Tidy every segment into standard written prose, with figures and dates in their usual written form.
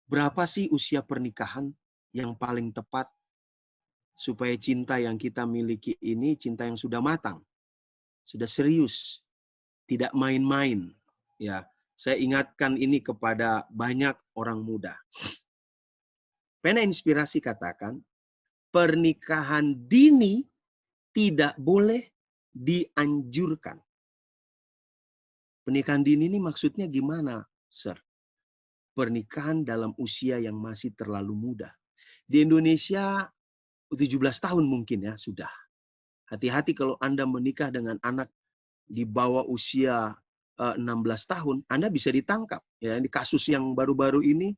Berapa sih usia pernikahan yang paling tepat supaya cinta yang kita miliki ini cinta yang sudah matang, sudah serius, tidak main-main. Ya, saya ingatkan ini kepada banyak orang muda. Pena Inspirasi katakan, pernikahan dini tidak boleh dianjurkan. Pernikahan dini ini maksudnya gimana, Sir? Pernikahan dalam usia yang masih terlalu muda. Di Indonesia 17 tahun mungkin ya sudah. Hati-hati kalau Anda menikah dengan anak di bawah usia 16 tahun, Anda bisa ditangkap. Ya, di kasus yang baru-baru ini,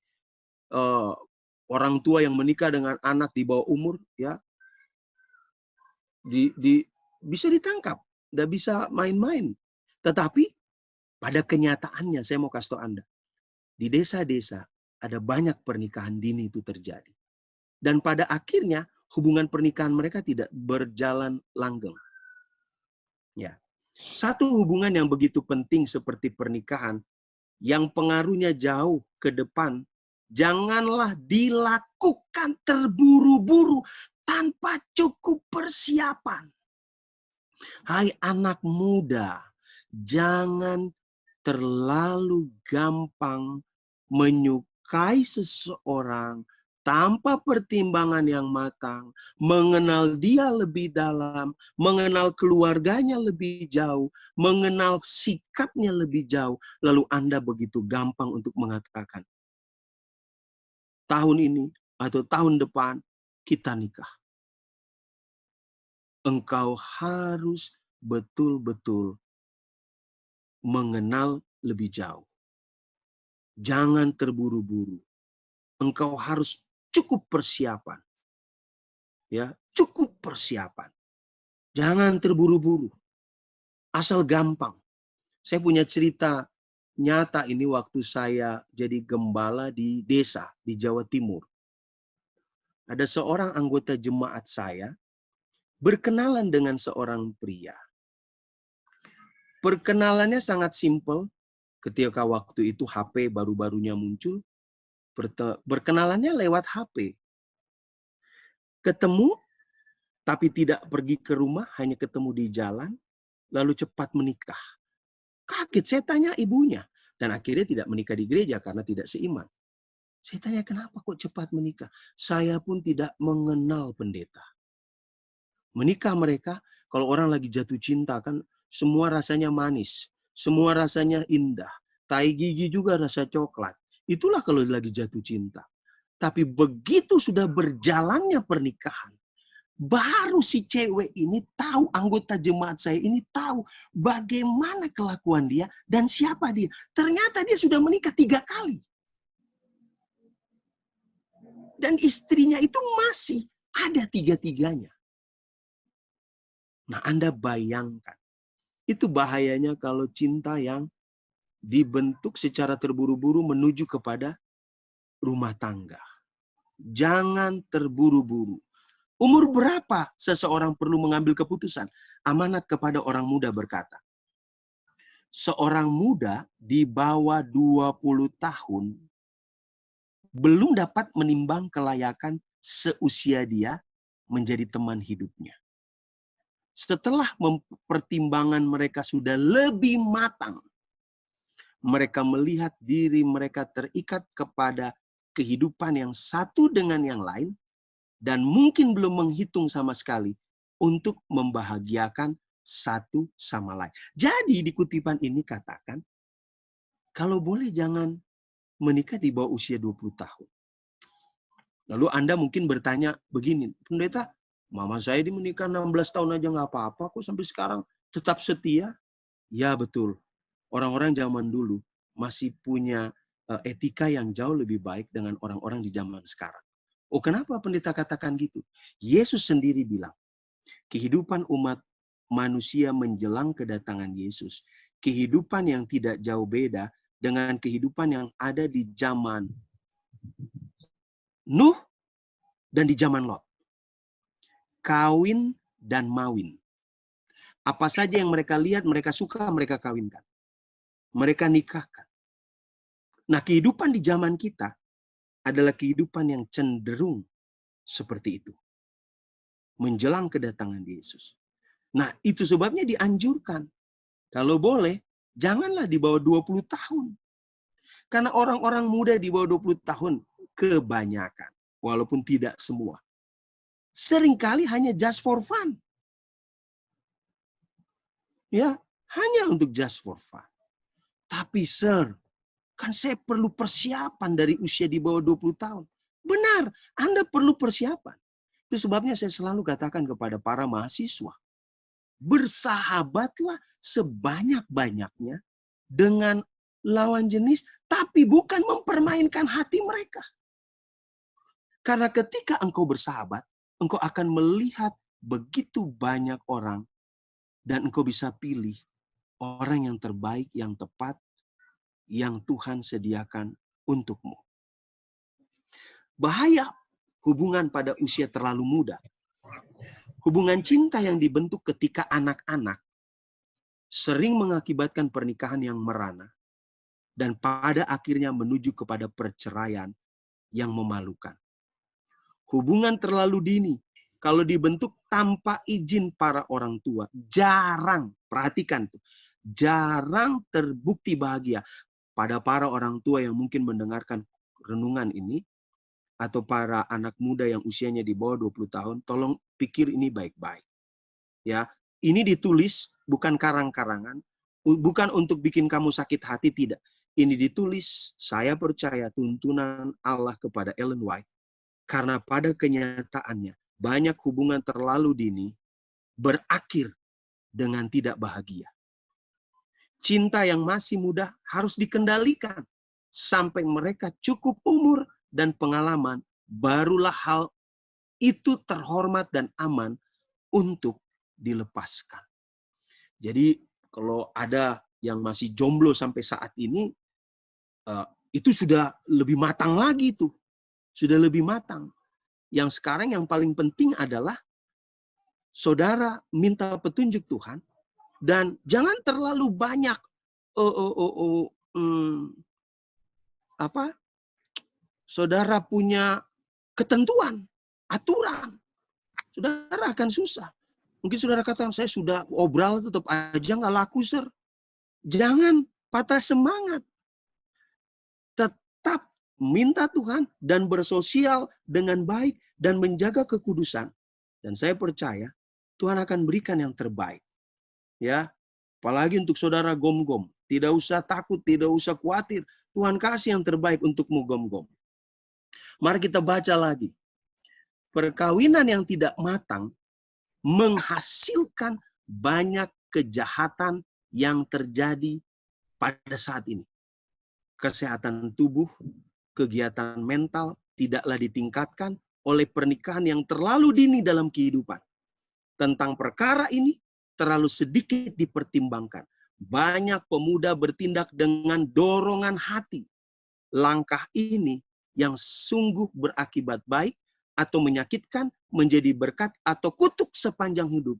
orang tua yang menikah dengan anak di bawah umur, ya, bisa ditangkap, nggak bisa main-main. Tetapi pada kenyataannya, saya mau kasih tahu Anda, di desa-desa ada banyak pernikahan dini itu terjadi. Dan pada akhirnya hubungan pernikahan mereka tidak berjalan langgeng. Ya. Satu hubungan yang begitu penting seperti pernikahan, yang pengaruhnya jauh ke depan, janganlah dilakukan terburu-buru tanpa cukup persiapan. Hai anak muda, jangan terlalu gampang menyukai seseorang tanpa pertimbangan yang matang, mengenal dia lebih dalam, mengenal keluarganya lebih jauh, mengenal sikapnya lebih jauh, lalu Anda begitu gampang untuk mengatakan, tahun ini atau tahun depan kita nikah. Engkau harus betul-betul mengenal lebih jauh. Jangan terburu-buru. Engkau harus cukup persiapan. Ya, cukup persiapan. Jangan terburu-buru. Asal gampang. Saya punya cerita nyata ini waktu saya jadi gembala di desa di Jawa Timur. Ada seorang anggota jemaat saya berkenalan dengan seorang pria. Perkenalannya sangat simpel. Ketika waktu itu HP baru-barunya muncul, berkenalannya lewat HP. Ketemu, tapi tidak pergi ke rumah, hanya ketemu di jalan, lalu cepat menikah. Kaget, saya tanya ibunya. Dan akhirnya tidak menikah di gereja karena tidak seiman. Saya tanya, kenapa kok cepat menikah? Saya pun tidak mengenal pendeta. Menikah mereka, kalau orang lagi jatuh cinta, kan semua rasanya manis. Semua rasanya indah. Tai gigi juga rasa coklat. Itulah kalau lagi jatuh cinta. Tapi begitu sudah berjalannya pernikahan, baru si cewek ini tahu, anggota jemaat saya ini tahu bagaimana kelakuan dia dan siapa dia. Ternyata dia sudah menikah 3 kali. Dan istrinya itu masih ada 3-tiganya. Nah, Anda bayangkan. Itu bahayanya kalau cinta yang dibentuk secara terburu-buru menuju kepada rumah tangga. Jangan terburu-buru. Umur berapa seseorang perlu mengambil keputusan? Amanat kepada orang muda berkata, seorang muda di bawah 20 tahun belum dapat menimbang kelayakan seusia dia menjadi teman hidupnya. Setelah pertimbangan mereka sudah lebih matang, mereka melihat diri mereka terikat kepada kehidupan yang satu dengan yang lain, dan mungkin belum menghitung sama sekali untuk membahagiakan satu sama lain. Jadi di kutipan ini katakan, kalau boleh jangan menikah di bawah usia 20 tahun. Lalu Anda mungkin bertanya begini, pendeta, mama saya menikah 16 tahun aja nggak apa-apa, kok sampai sekarang tetap setia? Ya betul, orang-orang zaman dulu masih punya etika yang jauh lebih baik dengan orang-orang di zaman sekarang. Oh, kenapa pendeta katakan gitu? Yesus sendiri bilang, kehidupan umat manusia menjelang kedatangan Yesus, kehidupan yang tidak jauh beda dengan kehidupan yang ada di zaman Nuh dan di zaman Lot. Kawin dan mawin. Apa saja yang mereka lihat, mereka suka, mereka kawinkan. Mereka nikahkan. Nah, kehidupan di zaman kita adalah kehidupan yang cenderung seperti itu. Menjelang kedatangan Yesus. Nah, itu sebabnya dianjurkan. Kalau boleh, janganlah di bawah 20 tahun. Karena orang-orang muda di bawah 20 tahun, kebanyakan, walaupun tidak semua, seringkali hanya just for fun. Ya, hanya untuk just for fun. Tapi sir, kan saya perlu persiapan dari usia di bawah 20 tahun. Benar, Anda perlu persiapan. Itu sebabnya saya selalu katakan kepada para mahasiswa, bersahabatlah sebanyak-banyaknya dengan lawan jenis, tapi bukan mempermainkan hati mereka. Karena ketika engkau bersahabat, engkau akan melihat begitu banyak orang, dan engkau bisa pilih orang yang terbaik, yang tepat, yang Tuhan sediakan untukmu. Bahaya hubungan pada usia terlalu muda. Hubungan cinta yang dibentuk ketika anak-anak sering mengakibatkan pernikahan yang merana dan pada akhirnya menuju kepada perceraian yang memalukan. Hubungan terlalu dini, kalau dibentuk tanpa izin para orang tua, jarang, perhatikan tuh, jarang terbukti bahagia. Pada para orang tua yang mungkin mendengarkan renungan ini, atau para anak muda yang usianya di bawah 20 tahun, tolong pikir ini baik-baik. Ya, ini ditulis bukan karang-karangan, bukan untuk bikin kamu sakit hati, tidak. Ini ditulis, saya percaya, tuntunan Allah kepada Ellen White. Karena pada kenyataannya, banyak hubungan terlalu dini berakhir dengan tidak bahagia. Cinta yang masih muda harus dikendalikan sampai mereka cukup umur dan pengalaman, barulah hal itu terhormat dan aman untuk dilepaskan. Jadi kalau ada yang masih jomblo sampai saat ini, itu sudah lebih matang lagi tuh. Sudah lebih matang. Yang sekarang yang paling penting adalah saudara minta petunjuk Tuhan dan jangan terlalu banyak saudara punya ketentuan, aturan. Saudara akan susah. Mungkin saudara kata, saya sudah obral tetap aja nggak laku, sir. Jangan patah semangat. Tetap minta Tuhan dan bersosial dengan baik dan menjaga kekudusan. Dan saya percaya Tuhan akan berikan yang terbaik. Ya, apalagi untuk saudara gom-gom. Tidak usah takut, tidak usah khawatir. Tuhan kasih yang terbaik untukmu gom-gom. Mari kita baca lagi. Perkawinan yang tidak matang menghasilkan banyak kejahatan yang terjadi pada saat ini. Kesehatan tubuh, kegiatan mental tidaklah ditingkatkan oleh pernikahan yang terlalu dini dalam kehidupan. Tentang perkara ini terlalu sedikit dipertimbangkan. Banyak pemuda bertindak dengan dorongan hati. Langkah ini yang sungguh berakibat baik atau menyakitkan, menjadi berkat atau kutuk sepanjang hidup,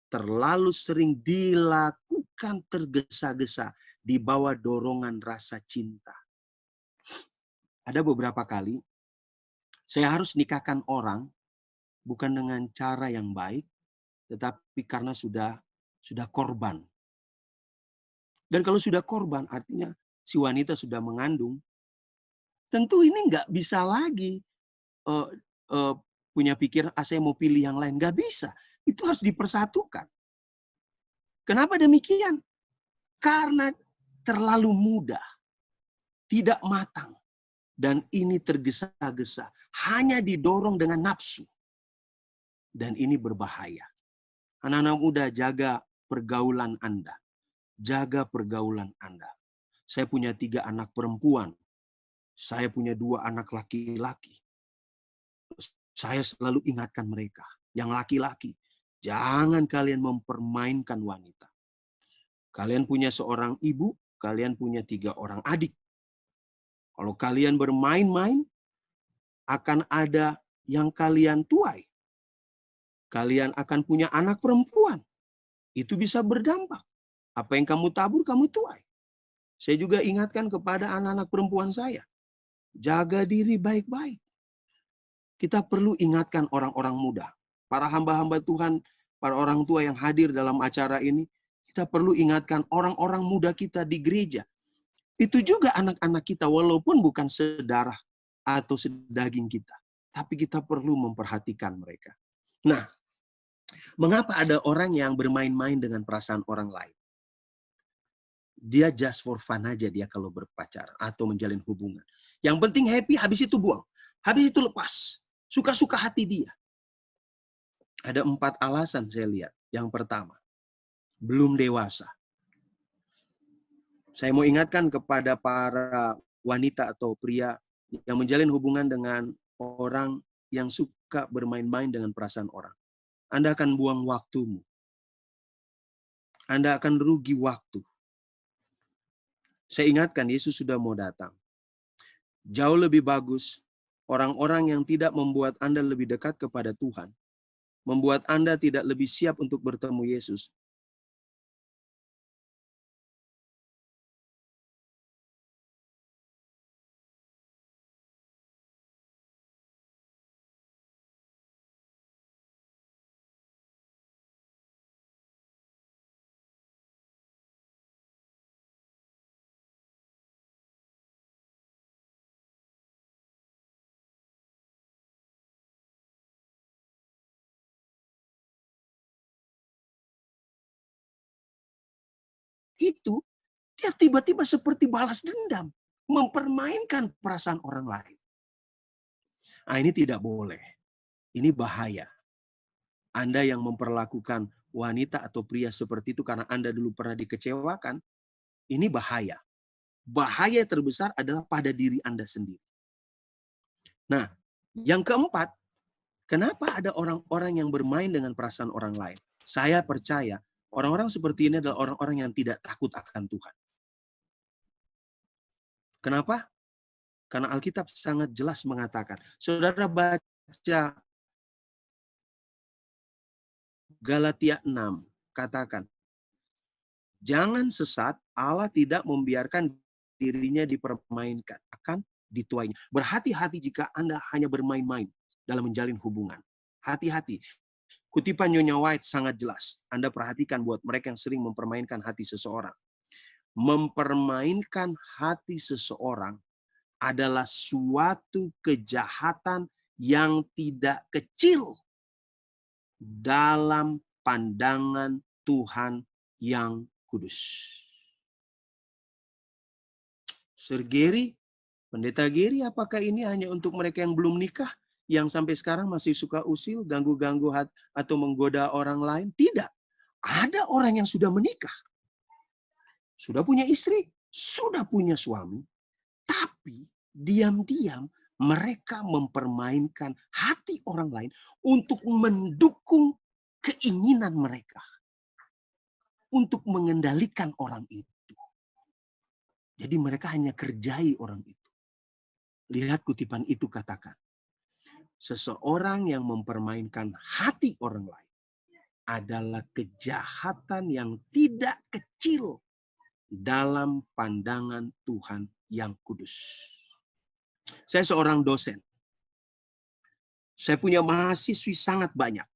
terlalu sering dilakukan tergesa-gesa di bawah dorongan rasa cinta. Ada beberapa kali saya harus nikahkan orang bukan dengan cara yang baik, tetapi karena sudah korban. Dan kalau sudah korban, artinya si wanita sudah mengandung. Tentu ini nggak bisa lagi punya pikiran, saya mau pilih yang lain. Nggak bisa. Itu harus dipersatukan. Kenapa demikian? Karena terlalu muda, tidak matang, dan ini tergesa-gesa, hanya didorong dengan nafsu. Dan ini berbahaya. Anak-anak muda, jaga pergaulan Anda. Jaga pergaulan Anda. Saya punya 3 anak perempuan. Saya punya 2 anak laki-laki. Saya selalu ingatkan mereka, yang laki-laki, jangan kalian mempermainkan wanita. Kalian punya seorang ibu, kalian punya 3 orang adik. Kalau kalian bermain-main, akan ada yang kalian tuai. Kalian akan punya anak perempuan. Itu bisa berdampak. Apa yang kamu tabur, kamu tuai. Saya juga ingatkan kepada anak-anak perempuan saya. Jaga diri baik-baik. Kita perlu ingatkan orang-orang muda, para hamba-hamba Tuhan, para orang tua yang hadir dalam acara ini, kita perlu ingatkan orang-orang muda kita di gereja. Itu juga anak-anak kita, walaupun bukan sedarah atau sedaging kita. Tapi kita perlu memperhatikan mereka. Nah, mengapa ada orang yang bermain-main dengan perasaan orang lain? Dia just for fun aja dia kalau berpacaran atau menjalin hubungan. Yang penting happy, habis itu buang. Habis itu lepas. Suka-suka hati dia. Ada 4 alasan saya lihat. Yang pertama, belum dewasa. Saya mau ingatkan kepada para wanita atau pria yang menjalin hubungan dengan orang yang suka bermain-main dengan perasaan orang. Anda akan buang waktumu. Anda akan rugi waktu. Saya ingatkan, Yesus sudah mau datang. Jauh lebih bagus orang-orang yang tidak membuat Anda lebih dekat kepada Tuhan, membuat Anda tidak lebih siap untuk bertemu Yesus. Itu dia tiba-tiba seperti balas dendam, mempermainkan perasaan orang lain. Nah, ini tidak boleh. Ini bahaya. Anda yang memperlakukan wanita atau pria seperti itu karena Anda dulu pernah dikecewakan, ini bahaya. Bahaya terbesar adalah pada diri Anda sendiri. Nah, yang keempat, kenapa ada orang-orang yang bermain dengan perasaan orang lain? Saya percaya orang-orang seperti ini adalah orang-orang yang tidak takut akan Tuhan. Kenapa? Karena Alkitab sangat jelas mengatakan. Saudara baca Galatia 6, katakan, jangan sesat, Allah tidak membiarkan dirinya dipermainkan, akan dituainya. Berhati-hati jika Anda hanya bermain-main dalam menjalin hubungan. Hati-hati. Kutipan Nyonya White sangat jelas. Anda perhatikan buat mereka yang sering mempermainkan hati seseorang. Mempermainkan hati seseorang adalah suatu kejahatan yang tidak kecil dalam pandangan Tuhan yang kudus. Sir Gary, Pendeta Gary, apakah ini hanya untuk mereka yang belum nikah? Yang sampai sekarang masih suka usil, ganggu-ganggu atau menggoda orang lain? Tidak. Ada orang yang sudah menikah. Sudah punya istri, sudah punya suami. Tapi diam-diam mereka mempermainkan hati orang lain untuk mendukung keinginan mereka. Untuk mengendalikan orang itu. Jadi mereka hanya kerjai orang itu. Lihat kutipan itu katakan. Seseorang yang mempermainkan hati orang lain adalah kejahatan yang tidak kecil dalam pandangan Tuhan yang kudus. Saya seorang dosen. Saya punya mahasiswi sangat banyak.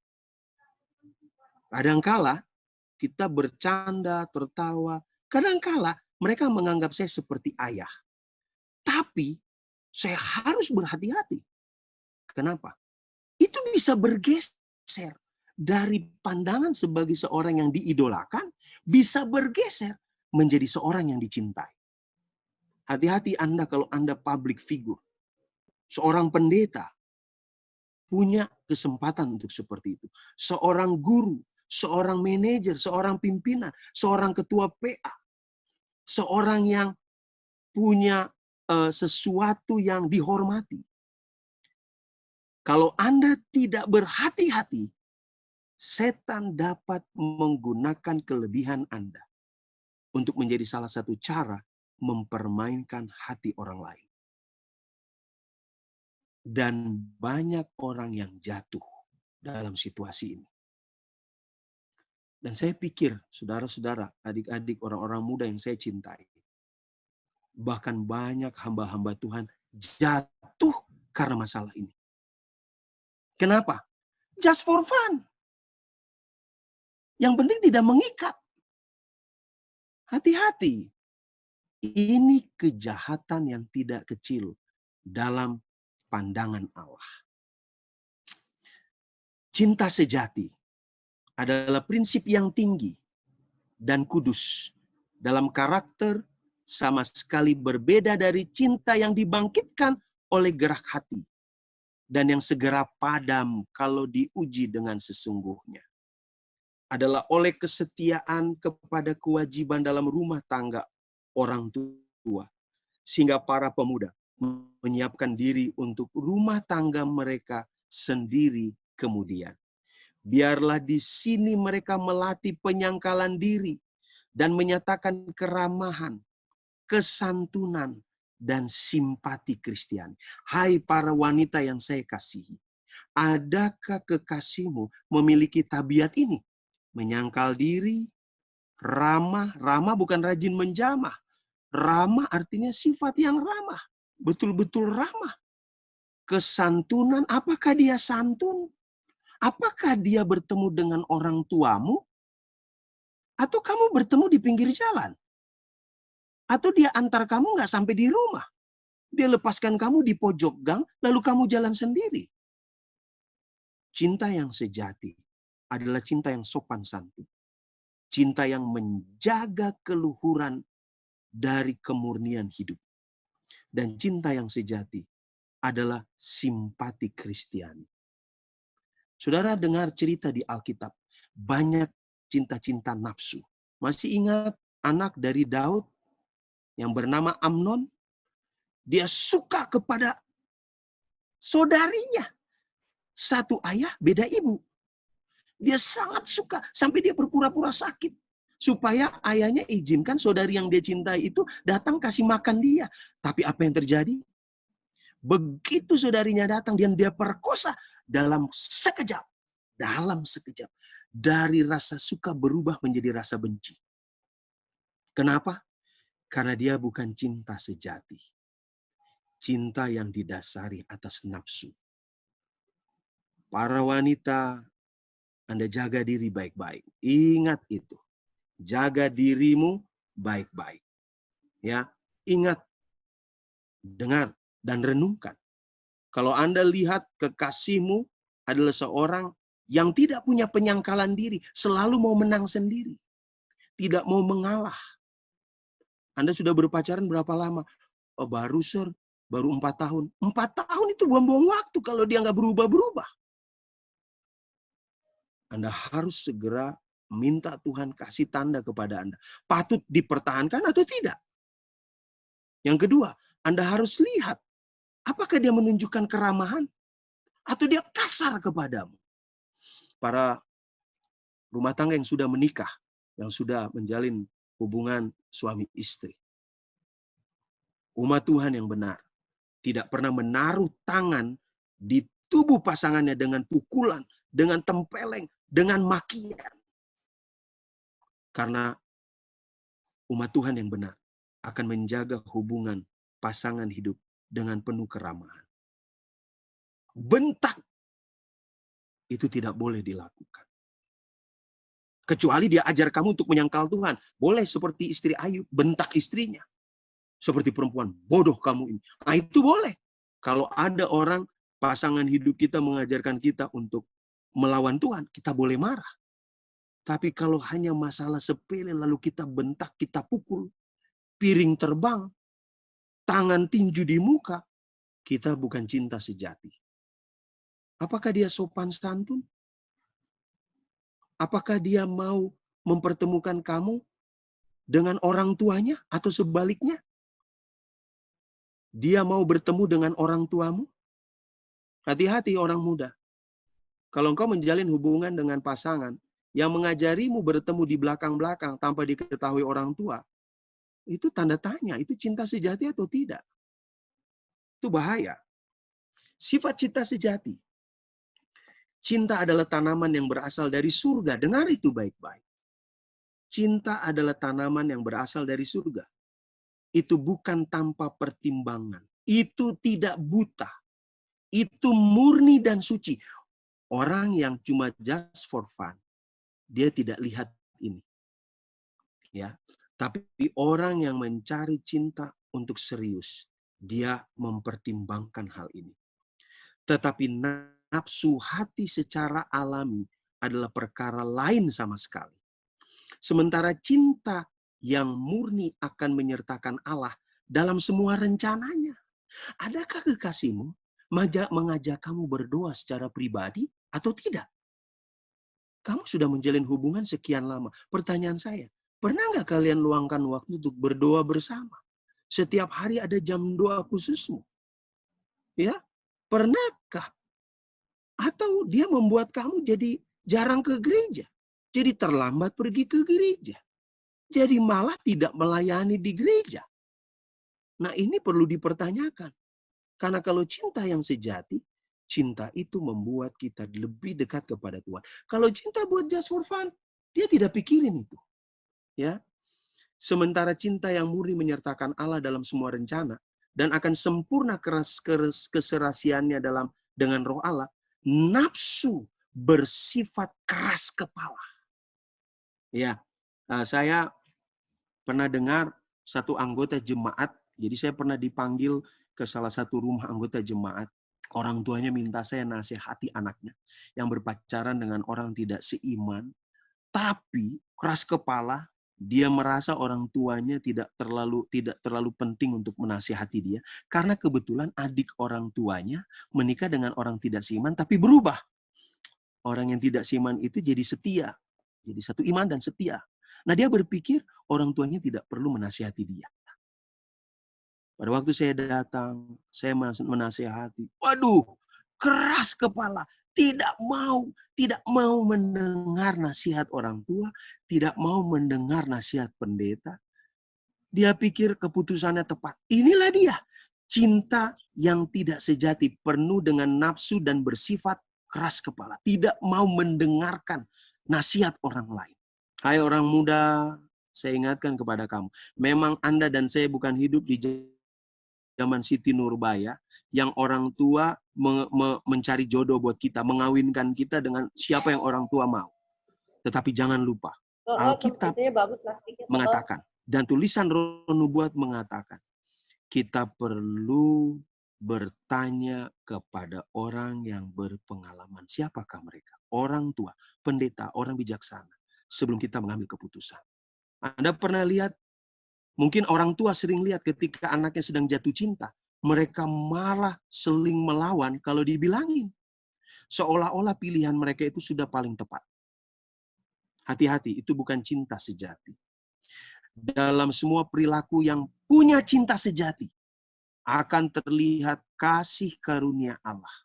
Kadangkala kita bercanda, tertawa. Kadangkala mereka menganggap saya seperti ayah. Tapi saya harus berhati-hati. Kenapa? Itu bisa bergeser dari pandangan sebagai seorang yang diidolakan, bisa bergeser menjadi seorang yang dicintai. Hati-hati Anda kalau Anda public figure. Seorang pendeta punya kesempatan untuk seperti itu. Seorang guru, seorang manajer, seorang pimpinan, seorang ketua PA, seorang yang punya sesuatu yang dihormati. Kalau Anda tidak berhati-hati, setan dapat menggunakan kelebihan Anda untuk menjadi salah satu cara mempermainkan hati orang lain. Dan banyak orang yang jatuh dalam situasi ini. Dan saya pikir, saudara-saudara, adik-adik, orang-orang muda yang saya cintai, bahkan banyak hamba-hamba Tuhan jatuh karena masalah ini. Kenapa? Just for fun. Yang penting tidak mengikat. Hati-hati. Ini kejahatan yang tidak kecil dalam pandangan Allah. Cinta sejati adalah prinsip yang tinggi dan kudus dalam karakter, sama sekali berbeda dari cinta yang dibangkitkan oleh gerak hati dan yang segera padam kalau diuji dengan sesungguhnya. Adalah oleh kesetiaan kepada kewajiban dalam rumah tangga orang tua, sehingga para pemuda menyiapkan diri untuk rumah tangga mereka sendiri kemudian. Biarlah di sini mereka melatih penyangkalan diri dan menyatakan keramahan, kesantunan, dan simpati Kristiani. Hai para wanita yang saya kasihi, adakah kekasihmu memiliki tabiat ini? Menyangkal diri, ramah. Ramah bukan rajin menjamah. Ramah artinya sifat yang ramah. Betul-betul ramah. Kesantunan, apakah dia santun? Apakah dia bertemu dengan orang tuamu? Atau kamu bertemu di pinggir jalan? Atau dia antar kamu nggak sampai di rumah? Dia lepaskan kamu di pojok gang, lalu kamu jalan sendiri. Cinta yang sejati adalah cinta yang sopan santun. Cinta yang menjaga keluhuran dari kemurnian hidup. Dan cinta yang sejati adalah simpati Kristiani. Saudara dengar cerita di Alkitab, banyak cinta-cinta nafsu. Masih ingat anak dari Daud yang bernama Amnon? Dia suka kepada saudarinya. Satu ayah, beda ibu. Dia sangat suka sampai dia berpura-pura sakit. Supaya ayahnya izinkan saudari yang dia cintai itu datang kasih makan dia. Tapi apa yang terjadi? Begitu saudarinya datang dan dia perkosa, dalam sekejap. Dari rasa suka berubah menjadi rasa benci. Kenapa? Karena dia bukan cinta sejati. Cinta yang didasari atas nafsu. Para wanita, Anda jaga diri baik-baik. Ingat itu. Jaga dirimu baik-baik. Ya, ingat, dengar, dan renungkan. Kalau Anda lihat kekasihmu adalah seorang yang tidak punya penyangkalan diri, selalu mau menang sendiri, tidak mau mengalah. Anda sudah berpacaran berapa lama? Oh, baru 4 tahun. 4 tahun itu buang-buang waktu kalau dia nggak berubah-berubah. Anda harus segera minta Tuhan kasih tanda kepada Anda. Patut dipertahankan atau tidak? Yang kedua, Anda harus lihat apakah dia menunjukkan keramahan atau dia kasar kepadamu. Para rumah tangga yang sudah menikah, yang sudah menjalin hubungan suami istri. Umat Tuhan yang benar tidak pernah menaruh tangan di tubuh pasangannya dengan pukulan, dengan tempeleng, dengan makian. Karena umat Tuhan yang benar akan menjaga hubungan pasangan hidup dengan penuh keramahan. Bentak itu tidak boleh dilakukan. Kecuali dia ajar kamu untuk menyangkal Tuhan. Boleh seperti istri Ayub, bentak istrinya. Seperti perempuan, bodoh kamu ini. Nah itu boleh. Kalau ada orang, pasangan hidup kita mengajarkan kita untuk melawan Tuhan, kita boleh marah. Tapi kalau hanya masalah sepele lalu kita bentak, kita pukul, piring terbang, tangan tinju di muka, kita bukan cinta sejati. Apakah dia sopan santun? Apakah dia mau mempertemukan kamu dengan orang tuanya atau sebaliknya? Dia mau bertemu dengan orang tuamu? Hati-hati orang muda. Kalau engkau menjalin hubungan dengan pasangan yang mengajarimu bertemu di belakang-belakang tanpa diketahui orang tua, itu tanda tanya, itu cinta sejati atau tidak? Itu bahaya. Sifat cinta sejati. Cinta adalah tanaman yang berasal dari surga. Dengar itu baik-baik. Cinta adalah tanaman yang berasal dari surga. Itu bukan tanpa pertimbangan. itu tidak buta. Itu murni dan suci. Orang yang cuma just for fun, dia tidak lihat ini. Ya. Tapi orang yang mencari cinta untuk serius, dia mempertimbangkan hal ini. Tetapi nafsu hati secara alami adalah perkara lain sama sekali. Sementara cinta yang murni akan menyertakan Allah dalam semua rencananya. Adakah kekasihmu mengajak kamu berdoa secara pribadi atau tidak? Kamu sudah menjalin hubungan sekian lama. Pertanyaan saya, pernah nggak kalian luangkan waktu untuk berdoa bersama? Setiap hari ada jam doa khususmu. Ya, pernahkah? Atau dia membuat kamu jadi jarang ke gereja? Jadi terlambat pergi ke gereja. Jadi malah tidak melayani di gereja. Nah, ini perlu dipertanyakan. Karena kalau cinta yang sejati, cinta itu membuat kita lebih dekat kepada Tuhan. Kalau cinta buat just for fun, dia tidak pikirin itu. Ya. Sementara cinta yang murni menyertakan Allah dalam semua rencana dan akan sempurna keserasiannya dengan Roh Allah, nafsu bersifat keras kepala. Ya, saya pernah dengar satu anggota jemaat, jadi saya pernah dipanggil ke salah satu rumah anggota jemaat. Orang tuanya minta saya nasihati anaknya yang berpacaran dengan orang tidak seiman, tapi keras kepala, dia merasa orang tuanya tidak terlalu penting untuk menasihati dia karena kebetulan adik orang tuanya menikah dengan orang tidak seiman tapi berubah. Orang yang tidak seiman itu jadi setia, jadi satu iman dan setia. Nah, dia berpikir orang tuanya tidak perlu menasihati dia. Pada waktu saya datang, saya menasihati. Waduh, keras kepala. Tidak mau mendengar nasihat orang tua, tidak mau mendengar nasihat pendeta. Dia pikir keputusannya tepat. Inilah dia. Cinta yang tidak sejati, penuh dengan nafsu dan bersifat keras kepala. Tidak mau mendengarkan nasihat orang lain. Hai orang muda, saya ingatkan kepada kamu. Memang Anda dan saya bukan hidup di zaman Siti Nurbaya, yang orang tua mencari jodoh buat kita, mengawinkan kita dengan siapa yang orang tua mau. Tetapi jangan lupa, Alkitab mengatakan, dan tulisan Roh Nubuat mengatakan, kita perlu bertanya kepada orang yang berpengalaman. Siapakah mereka? Orang tua, pendeta, orang bijaksana. Sebelum kita mengambil keputusan. Anda pernah lihat, mungkin orang tua sering lihat ketika anaknya sedang jatuh cinta, mereka malah seling melawan kalau dibilangin. Seolah-olah pilihan mereka itu sudah paling tepat. Hati-hati, itu bukan cinta sejati. Dalam semua perilaku yang punya cinta sejati, akan terlihat kasih karunia Allah.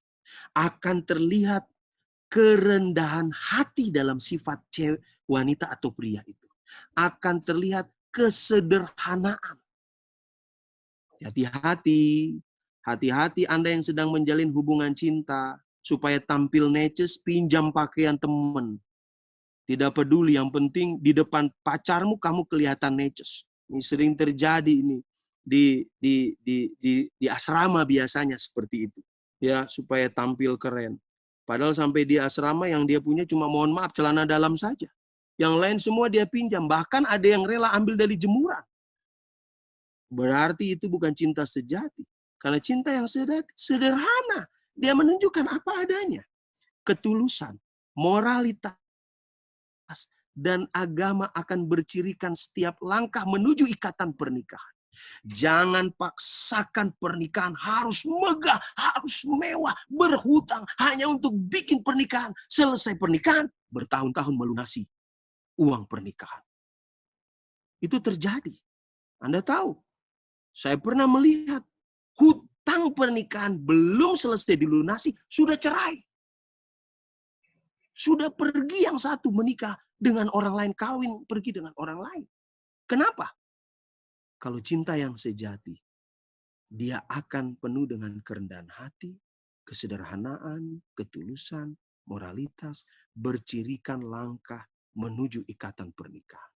Akan terlihat kerendahan hati dalam sifat wanita atau pria itu. Akan terlihat kesederhanaan. Hati-hati. Hati-hati Anda yang sedang menjalin hubungan cinta. Supaya tampil neces, pinjam pakaian teman. Tidak peduli, yang penting di depan pacarmu kamu kelihatan neces. Ini sering terjadi ini di asrama biasanya seperti itu. Ya, supaya tampil keren. Padahal sampai di asrama yang dia punya cuma mohon maaf celana dalam saja. Yang lain semua dia pinjam, bahkan ada yang rela ambil dari jemuran. Berarti itu bukan cinta sejati. Karena cinta yang sederhana, dia menunjukkan apa adanya. Ketulusan, moralitas, dan agama akan bercirikan setiap langkah menuju ikatan pernikahan. Jangan paksakan pernikahan harus megah, harus mewah, berhutang hanya untuk bikin pernikahan. Selesai pernikahan, bertahun-tahun melunasi uang pernikahan. Itu terjadi. Anda tahu, saya pernah melihat hutang pernikahan belum selesai dilunasi, sudah cerai. Sudah pergi yang satu menikah dengan orang lain, kawin pergi dengan orang lain. Kenapa? Kalau cinta yang sejati, dia akan penuh dengan kerendahan hati, kesederhanaan, ketulusan, moralitas, bercirikan langkah menuju ikatan pernikahan.